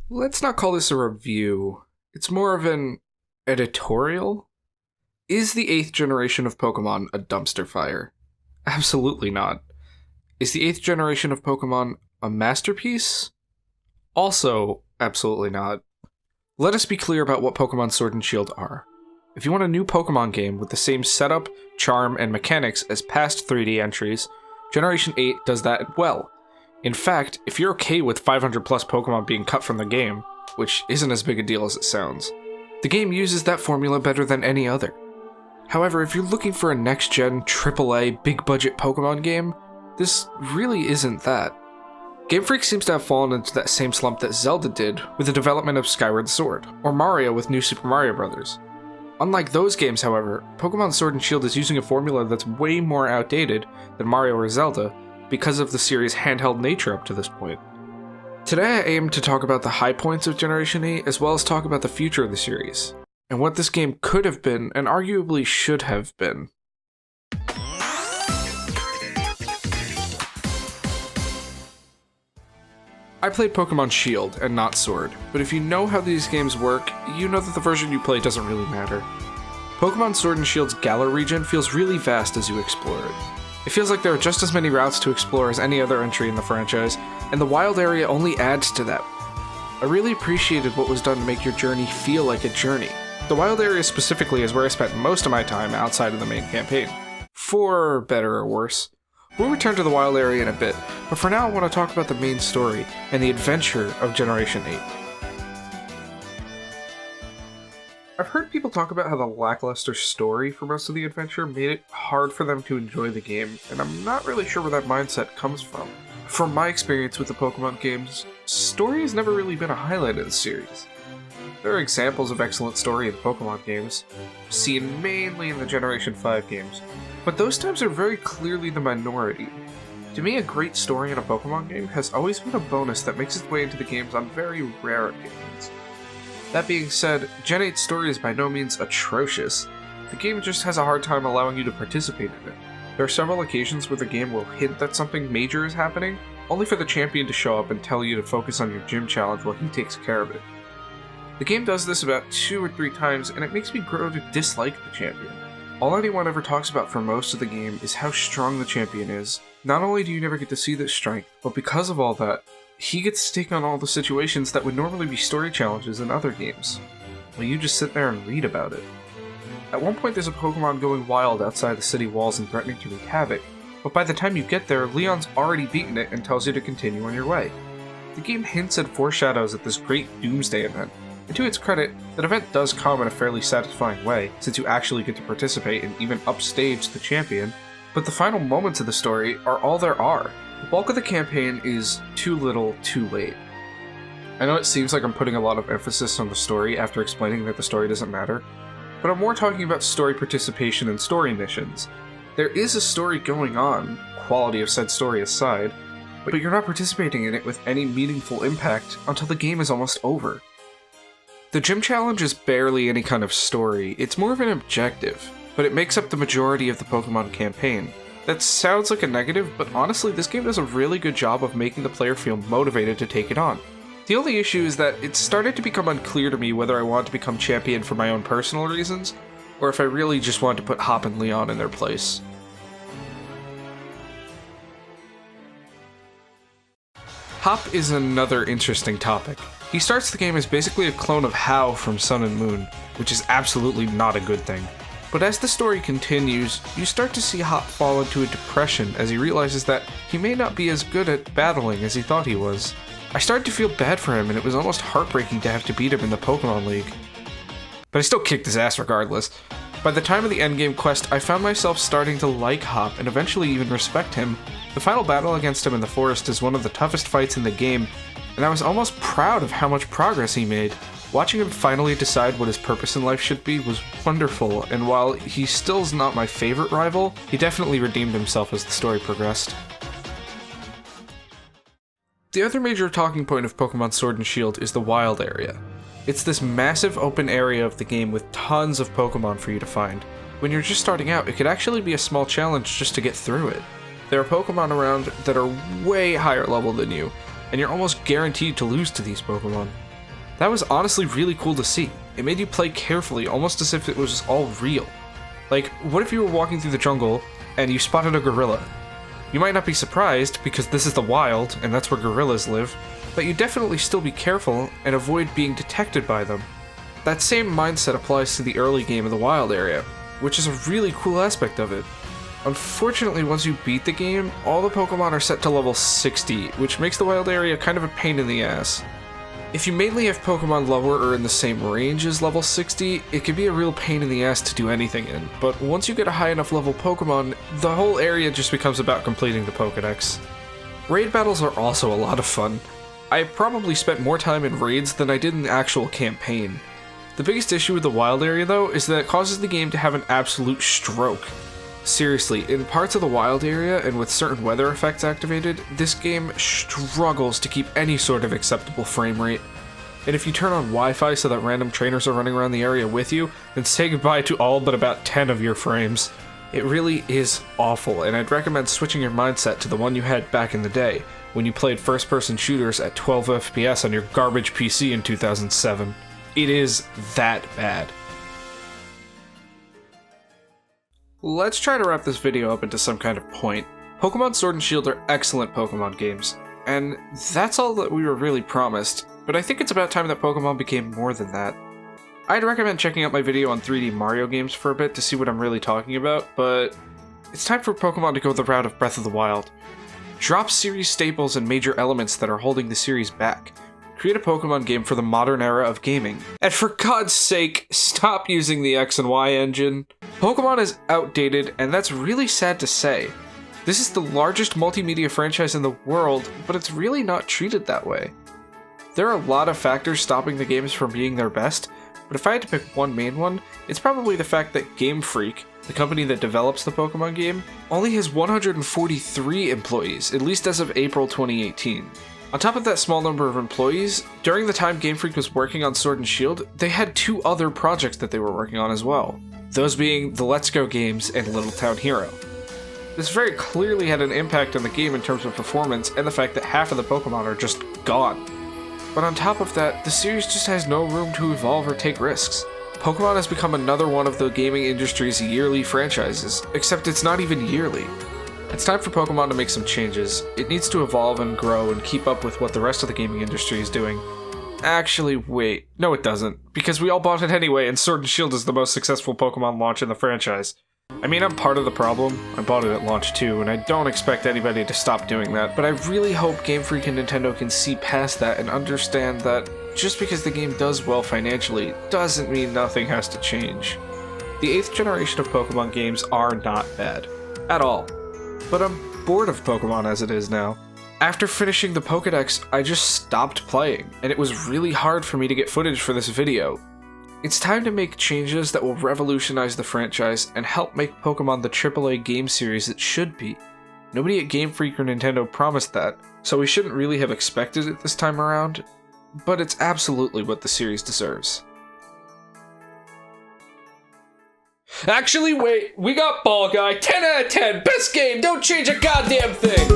Let's not call this a review. It's more of an editorial. Is the 8th generation of Pokemon a dumpster fire? Absolutely not. Is the 8th generation of Pokemon a masterpiece? Also, absolutely not. Let us be clear about what Pokemon Sword and Shield are. If you want a new Pokemon game with the same setup, charm, and mechanics as past 3D entries, Generation 8 does that well. In fact, if you're okay with 500 plus Pokemon being cut from the game, which isn't as big a deal as it sounds, the game uses that formula better than any other. However, if you're looking for a next-gen, AAA, big-budget Pokemon game, this really isn't that. Game Freak seems to have fallen into that same slump that Zelda did with the development of Skyward Sword, or Mario with New Super Mario Bros. Unlike those games, however, Pokemon Sword and Shield is using a formula that's way more outdated than Mario or Zelda because of the series' handheld nature up to this point. Today I aim to talk about the high points of Generation 8 as well as talk about the future of the series, and what this game could have been and arguably should have been. I played Pokemon Shield and not Sword, but if you know how these games work, you know that the version you play doesn't really matter. Pokemon Sword and Shield's Galar region feels really vast as you explore it. It feels like there are just as many routes to explore as any other entry in the franchise, and the wild area only adds to that. I really appreciated what was done to make your journey feel like a journey. The wild area specifically is where I spent most of my time outside of the main campaign. For better or worse. We'll return to the wild area in a bit, but for now I want to talk about the main story and the adventure of Generation 8. I've heard people talk about how the lackluster story for most of the adventure made it hard for them to enjoy the game, and I'm not really sure where that mindset comes from. From my experience with the Pokemon games, story has never really been a highlight of the series. There are examples of excellent story in Pokemon games, seen mainly in the Generation 5 games, but those times are very clearly the minority. To me, a great story in a Pokemon game has always been a bonus that makes its way into the games on very rare occasions. That being said, Gen 8's story is by no means atrocious. The game just has a hard time allowing you to participate in it. There are several occasions where the game will hint that something major is happening, only for the champion to show up and tell you to focus on your gym challenge while he takes care of it. The game does this about 2 or 3 times, and it makes me grow to dislike the champion. All anyone ever talks about for most of the game is how strong the champion is. Not only do you never get to see this strength, but because of all that, he gets to take on all the situations that would normally be story challenges in other games, while you just sit there and read about it. At one point there's a Pokemon going wild outside the city walls and threatening to wreak havoc, but by the time you get there, Leon's already beaten it and tells you to continue on your way. The game hints and foreshadows at this great Doomsday event, and to its credit, that event does come in a fairly satisfying way, since you actually get to participate and even upstage the champion, but the final moments of the story are all there are. The bulk of the campaign is too little, too late. I know it seems like I'm putting a lot of emphasis on the story after explaining that the story doesn't matter, but I'm more talking about story participation and story missions. There is a story going on, quality of said story aside, but you're not participating in it with any meaningful impact until the game is almost over. The gym challenge is barely any kind of story, it's more of an objective, but it makes up the majority of the Pokemon campaign. That sounds like a negative, but honestly this game does a really good job of making the player feel motivated to take it on. The only issue is that it started to become unclear to me whether I want to become champion for my own personal reasons, or if I really just wanted to put Hop and Leon in their place. Hop is another interesting topic. He starts the game as basically a clone of Hau from Sun and Moon, which is absolutely not a good thing. But as the story continues, you start to see Hop fall into a depression as he realizes that he may not be as good at battling as he thought he was. I started to feel bad for him, and it was almost heartbreaking to have to beat him in the Pokemon League. But I still kicked his ass regardless. By the time of the endgame quest, I found myself starting to like Hop and eventually even respect him. The final battle against him in the forest is one of the toughest fights in the game, and I was almost proud of how much progress he made. Watching him finally decide what his purpose in life should be was wonderful, and while he still's not my favorite rival, he definitely redeemed himself as the story progressed. The other major talking point of Pokemon Sword and Shield is the wild area. It's this massive open area of the game with tons of Pokemon for you to find. When you're just starting out, it could actually be a small challenge just to get through it. There are Pokemon around that are way higher level than you, and you're almost guaranteed to lose to these Pokemon. That was honestly really cool to see. It made you play carefully, almost as if it was all real. Like, what if you were walking through the jungle and you spotted a gorilla? You might not be surprised, because this is the wild, and that's where gorillas live, but you'd definitely still be careful and avoid being detected by them. That same mindset applies to the early game of the wild area, which is a really cool aspect of it. Unfortunately, once you beat the game, all the Pokemon are set to level 60, which makes the wild area kind of a pain in the ass. If you mainly have Pokemon lower or in the same range as level 60, it can be a real pain in the ass to do anything in, but once you get a high enough level Pokemon, the whole area just becomes about completing the Pokédex. Raid battles are also a lot of fun. I probably spent more time in raids than I did in the actual campaign. The biggest issue with the wild area though is that it causes the game to have an absolute stroke. Seriously, in parts of the wild area and with certain weather effects activated, this game struggles to keep any sort of acceptable frame rate. And if you turn on Wi-Fi so that random trainers are running around the area with you, then say goodbye to all but about 10 of your frames. It really is awful, and I'd recommend switching your mindset to the one you had back in the day, when you played first-person shooters at 12 FPS on your garbage PC in 2007. It is that bad. Let's try to wrap this video up into some kind of point. Pokemon Sword and Shield are excellent Pokemon games, and that's all that we were really promised, but I think it's about time that Pokemon became more than that. I'd recommend checking out my video on 3D Mario games for a bit to see what I'm really talking about, but it's time for Pokemon to go the route of Breath of the Wild. Drop series staples and major elements that are holding the series back. Create a Pokemon game for the modern era of gaming. And for God's sake, stop using the X and Y engine. Pokemon is outdated, and that's really sad to say. This is the largest multimedia franchise in the world, but it's really not treated that way. There are a lot of factors stopping the games from being their best, but if I had to pick one main one, it's probably the fact that Game Freak, the company that develops the Pokemon game, only has 143 employees, at least as of April 2018. On top of that small number of employees, during the time Game Freak was working on Sword and Shield, they had 2 other projects that they were working on as well. Those being the Let's Go games and Little Town Hero. This very clearly had an impact on the game in terms of performance and the fact that half of the Pokemon are just gone. But on top of that, the series just has no room to evolve or take risks. Pokemon has become another one of the gaming industry's yearly franchises, except it's not even yearly. It's time for Pokemon to make some changes. It needs to evolve and grow and keep up with what the rest of the gaming industry is doing. Actually, wait. No, it doesn't. Because we all bought it anyway, and Sword and Shield is the most successful Pokemon launch in the franchise. I mean, I'm part of the problem. I bought it at launch too, and I don't expect anybody to stop doing that, but I really hope Game Freak and Nintendo can see past that and understand that just because the game does well financially doesn't mean nothing has to change. The 8th generation of Pokemon games are not bad. At all. But I'm bored of Pokemon as it is now. After finishing the Pokédex, I just stopped playing, and it was really hard for me to get footage for this video. It's time to make changes that will revolutionize the franchise and help make Pokemon the AAA game series it should be. Nobody at Game Freak or Nintendo promised that, so we shouldn't really have expected it this time around, but it's absolutely what the series deserves. Actually, wait, we got Ball Guy, 10 out of 10, best game, don't change a goddamn thing!